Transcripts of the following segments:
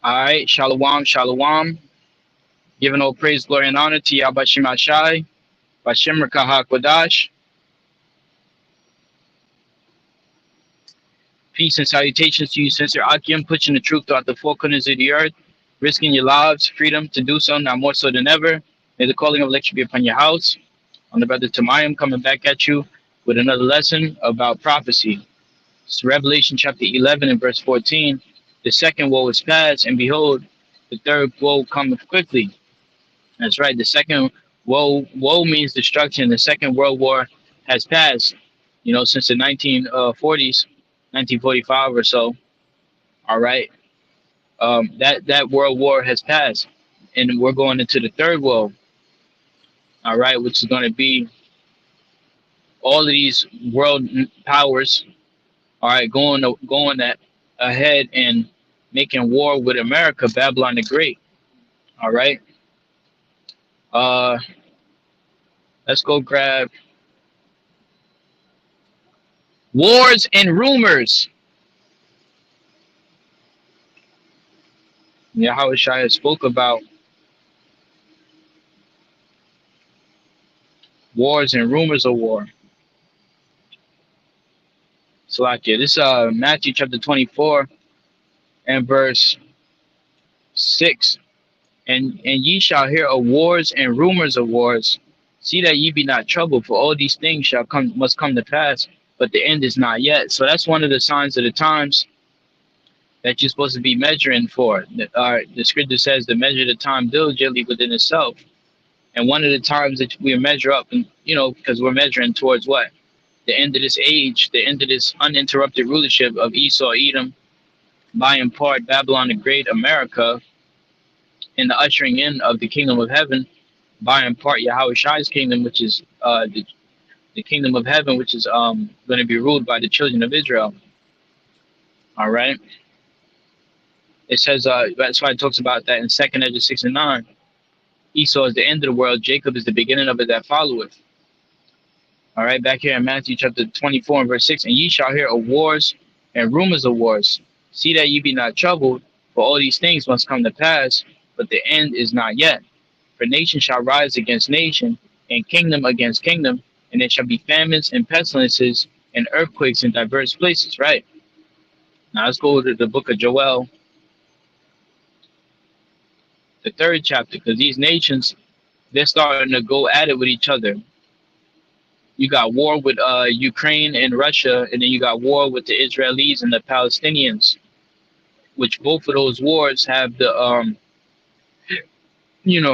All right, shalom, shalom. Giving all praise, glory, and honor to Yahweh Shai, Bashem Rakahakwadash. Peace and salutations to you, Sister Akim, pushing the truth throughout the four corners of the earth, risking your lives, freedom to do so, now more so than ever. May the calling of lecture be upon your house. On the brother Tamayim coming back at you with another lesson about prophecy. It's Revelation chapter 11 and verse 14. The second woe is past, and behold, the third woe cometh quickly. That's right. The second woe means destruction. The Second World War has passed. Since the 1940s, 1945 or so. All right. That World War has passed, and we're going into the third world. All right, which is going to be all of these world powers. All right, going that ahead and making war with America, Babylon the Great. All right. Uh, let's go grab Wars and Rumors. Yahweh Shai spoke about wars and rumors of war. Salakia. This is Matthew chapter 24 and verse 6. And ye shall hear of wars and rumors of wars. See that ye be not troubled, for all these things must come to pass, but the end is not yet. So that's one of the signs of the times that you're supposed to be measuring for. The scripture says to measure the time diligently within itself. And one of the times that we measure up, and because we're measuring towards what? The end of this age, the end of this uninterrupted rulership of Esau, Edom, by and part Babylon the Great, America, and the ushering in of the kingdom of heaven, by and part Yahweh Shai's kingdom, which is the kingdom of heaven, which is going to be ruled by the children of Israel. All right. It says, that's why it talks about that in 2nd Ezra 6 and 9. Esau is the end of the world, Jacob is the beginning of it that followeth. All right, back here in Matthew chapter 24 and verse 6. And ye shall hear of wars and rumors of wars. See that ye be not troubled, for all these things must come to pass, but the end is not yet. For nation shall rise against nation, and kingdom against kingdom, and there shall be famines and pestilences and earthquakes in diverse places, right? Now let's go to the book of Joel, the 3rd chapter, because these nations, they're starting to go at it with each other. You got war with Ukraine and Russia, and then you got war with the Israelis and the Palestinians, which both of those wars have the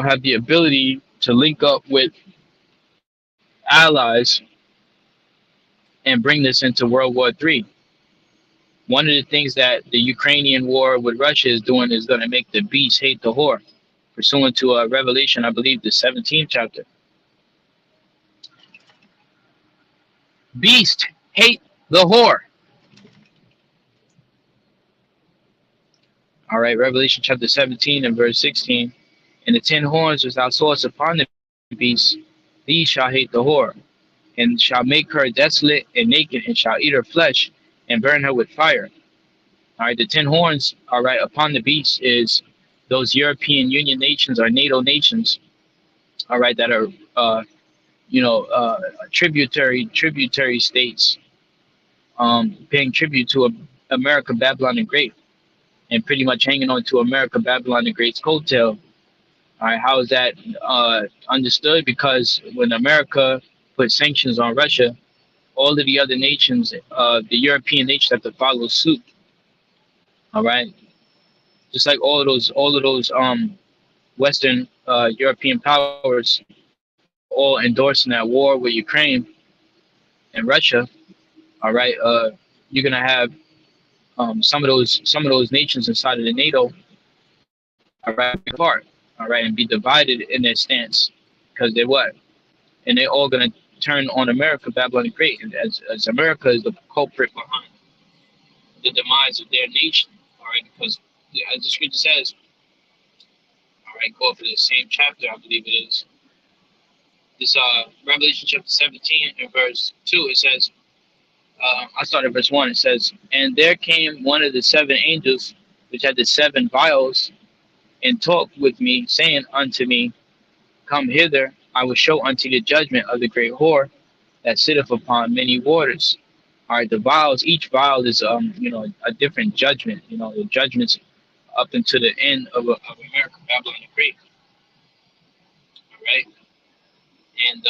have the ability to link up with allies and bring this into World War III. One of the things that the Ukrainian war with Russia is doing is going to make the beast hate the whore, pursuant to Revelation, I believe, the 17th chapter. Beast hate the whore. All right, Revelation chapter 17 and verse 16. And the 10 horns which thou sawest upon the beast, these shall hate the whore, and shall make her desolate and naked, and shall eat her flesh, and burn her with fire. All right, the 10 horns, all right, upon the beast is those European Union nations or NATO nations, all right, that are, tributary states, paying tribute to America, Babylon the Great, and pretty much hanging on to America, Babylon the Great's coattail. All right, how is that understood? Because when America put sanctions on Russia, all of the other nations, the European nations, have to follow suit. All right, just like all of those Western European powers all endorsing that war with Ukraine and Russia. All right, you're gonna have some of those nations inside of the NATO, all right, apart, all right, and be divided in their stance, because they're what, and they're all gonna turn on America, Babylon the Great, as America is the culprit behind the demise of their nation. All right, because as the scripture says, all right, go for the same chapter, I believe it is. This Revelation chapter 17 and verse 2, it says, I started at verse 1, it says, and there came one of the 7 angels which had the seven vials, and talked with me, saying unto me, Come hither, I will show unto you the judgment of the great whore that sitteth upon many waters. All right, the vials, each vial is a different judgment. The judgments up into the end of America, Babylon the Great. All right, and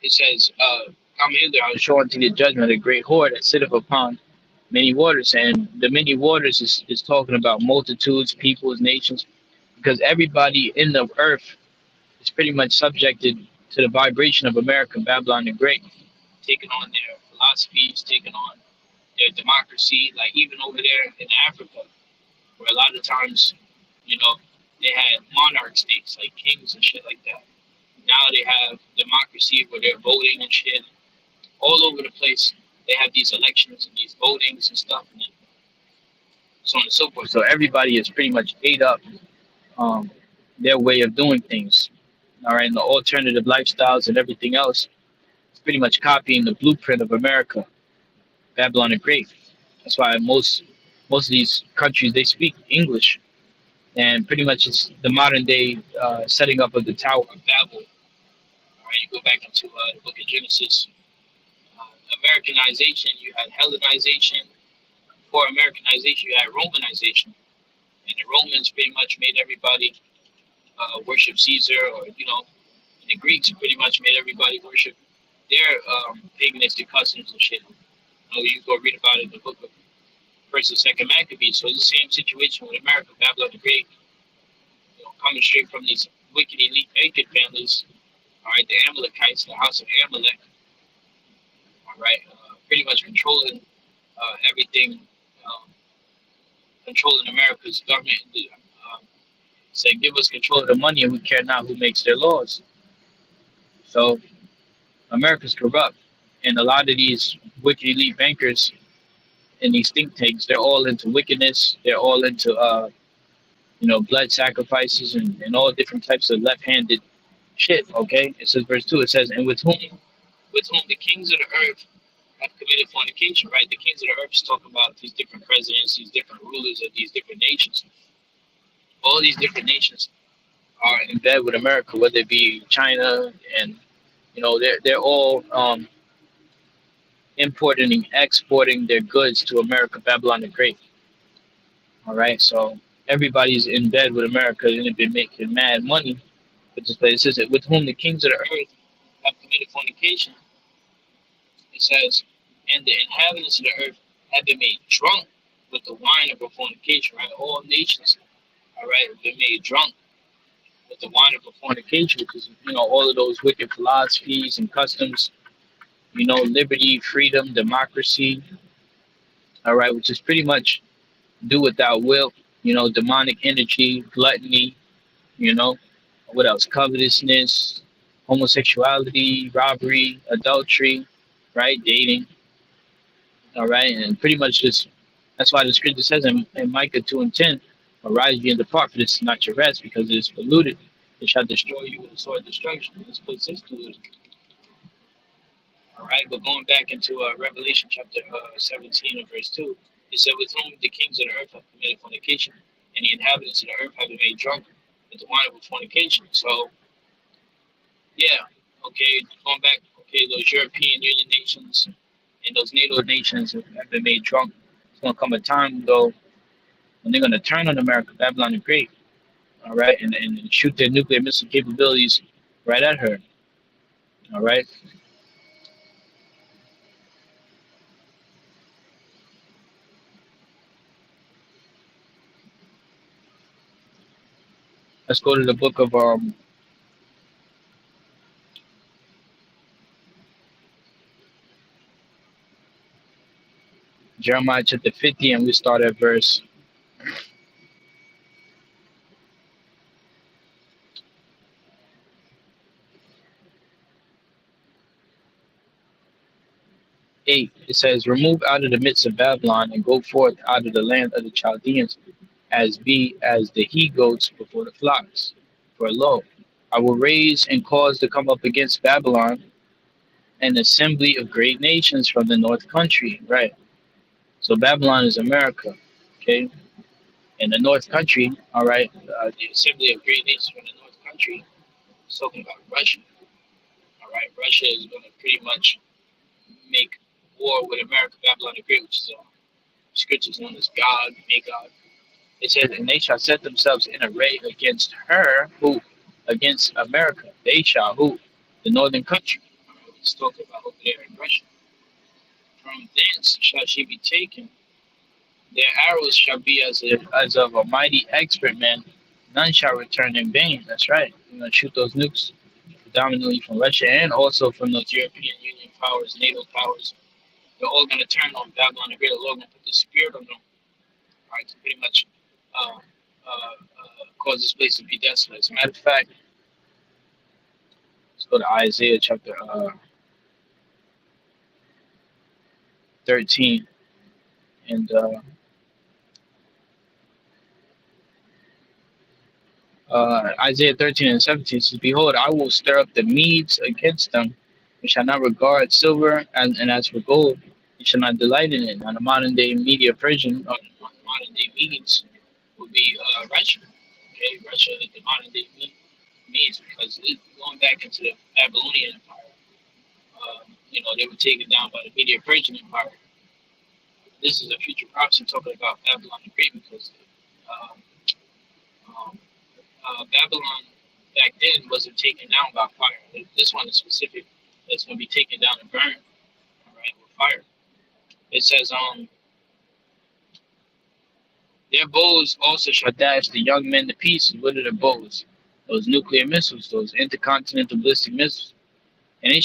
it says, "Come hither, I will show unto you the judgment of the great whore that sitteth upon many waters." And the many waters is talking about multitudes, peoples, nations, because everybody in the earth is pretty much subjected to the vibration of America, Babylon the Great, taking on their philosophies, taking on their democracy, like even over there in Africa, where a lot of times, you know, they had monarch states like kings and shit like that. Now they have democracy where they're voting and shit all over the place. They have these elections and these votings and stuff, and so on and so forth. So everybody is pretty much ate up um, their way of doing things. All right, and the alternative lifestyles and everything else is pretty much copying the blueprint of America, Babylon the Great. That's why most of these countries they speak English, and pretty much it's the modern day setting up of the Tower of Babel. All right, you go back into the Book of Genesis. Americanization, you had Hellenization. Before Americanization, you had Romanization, and the Romans pretty much made everybody worship Caesar, or and the Greeks pretty much made everybody worship their paganistic customs and shit. You go read about it in the book of First and Second Maccabees. So it's the same situation with America, Babylon the Great, coming straight from these wicked elite banquet families. All right, the Amalekites, the house of Amalek. All right, pretty much controlling everything, controlling America's government. Say, give us control of the money, and we care not who makes their laws. So America's corrupt, and a lot of these wicked elite bankers in these think tanks, they're all into wickedness. They're all into blood sacrifices and all different types of left-handed shit. Okay, it says verse 2. It says, and with whom the kings of the earth have committed fornication. Right, the kings of the earth is talking about these different presidents, these different rulers of these different nations. All these different nations are in bed with America, whether it be China, and they're all importing and exporting their goods to America, Babylon the Great. All right, so everybody's in bed with America, and they've been making mad money with this place. It says that with whom the kings of the earth have committed fornication. It says, and the inhabitants of the earth have been made drunk with the wine of her fornication. Right, all nations, all right, have been made drunk with the wine of her fornication, because all of those wicked philosophies and customs. Liberty, freedom, democracy. All right, which is pretty much do without will. Demonic energy, gluttony. What else? Covetousness, homosexuality, robbery, adultery, right? Dating. All right, and pretty much just that's why the scripture says in Micah 2:10, arise ye and depart, for this is not your rest, because it is polluted. It shall destroy you with the sword of destruction. This place is polluted. All right, but going back into Revelation chapter 17 and verse 2, it said, with whom the kings of the earth have committed fornication, and the inhabitants of the earth have been made drunk with the wine of fornication. So, yeah, okay, going back, okay, those European Union nations and those NATO nations have been made drunk. It's going to come a time, though, when they're going to turn on America, Babylon the Great, all right, and shoot their nuclear missile capabilities right at her, all right? Let's go to the book of Jeremiah chapter 50, and we start at verse 8. It says, remove out of the midst of Babylon, and go forth out of the land of the Chaldeans, as the he goats before the flocks. For lo, I will raise and cause to come up against Babylon an assembly of great nations from the north country. Right. So Babylon is America. Okay. in the North Country. All right, the Assembly of Great Nations from the North Country is talking about Russia. All right, Russia is going to pretty much make war with America, Babylon the Great, which is scriptures known as God, Magog. It says, and they shall set themselves in array against her, who? Against America. They shall, who? The northern country. It's talking about over there in Russia. From thence shall she be taken. Their arrows shall be as of a mighty expert man. None shall return in vain. That's right. You're going to shoot those nukes predominantly from Russia and also from those European Union powers, NATO powers. They're all going to turn on Babylon the Great. The Lord going to put the spirit on them, right, to pretty much cause this place to be desolate. As a matter of fact, let's go to Isaiah chapter 13 and Isaiah 13 and 17 says, "Behold, I will stir up the Medes against them, and shall not regard silver, and as for gold, you shall not delight in it." Now, the modern day Media Persian, or the modern day Medes, will be Russia. Okay, Russia is the modern day Medes because going back into the Babylonian Empire, they were taken down by the Media Persian Empire. This is a future prophecy talking about Babylon the Great because um, um, Babylon back then wasn't taken down by fire. This one is specific. That's going to be taken down and burned, all right, with fire. It says, their bows also shall dash the young men to pieces. What are the bows? Those nuclear missiles, those intercontinental ballistic missiles. And they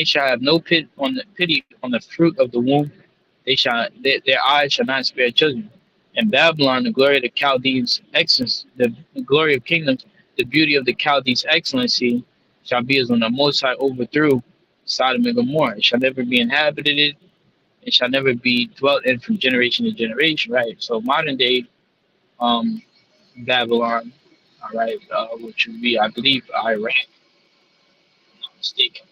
shall have no pity on the fruit of the womb. Their eyes shall not spare children. And Babylon, the glory of the Chaldeans' excellence, the glory of kingdoms, the beauty of the Chaldees' excellency, shall be as when the Most High overthrew Sodom and Gomorrah. It shall never be inhabited. It shall never be dwelt in from generation to generation. Right. So modern day, Babylon, all right, which would be, I believe, Iraq. If I'm not mistaken.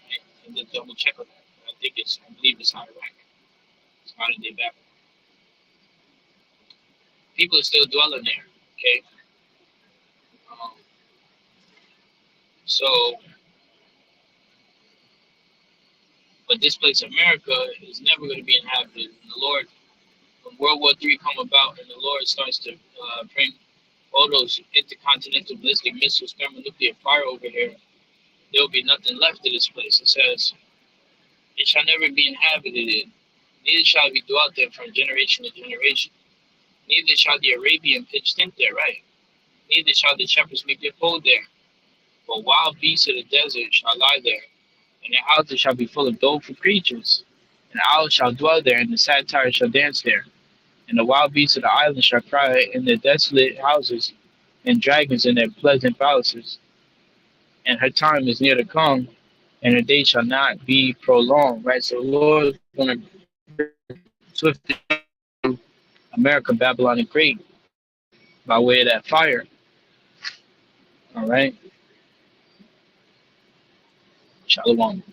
Right? And then double check on that. I believe it's Iraq. It's modern day Babylon. People are still dwelling there. Okay. Um, so, but this place, America, is never going to be inhabited. And the Lord, when World War III come about, and the Lord starts to bring all those intercontinental ballistic missiles, thermonuclear fire over here, there will be nothing left of this place. It says, "It shall never be inhabited, neither shall it be dwelt there from generation to generation. Neither shall the Arabian pitch tent there, right? Neither shall the shepherds make their fold there. But wild beasts of the desert shall lie there, and their houses shall be full of doleful creatures. And owls shall dwell there, and the satyrs shall dance there. And the wild beasts of the island shall cry in their desolate houses, and dragons in their pleasant palaces. And her time is near to come, and her day shall not be prolonged." Right? So the Lord is going to swiftly America, Babylon, and Great by way of that fire. All right. Shalom.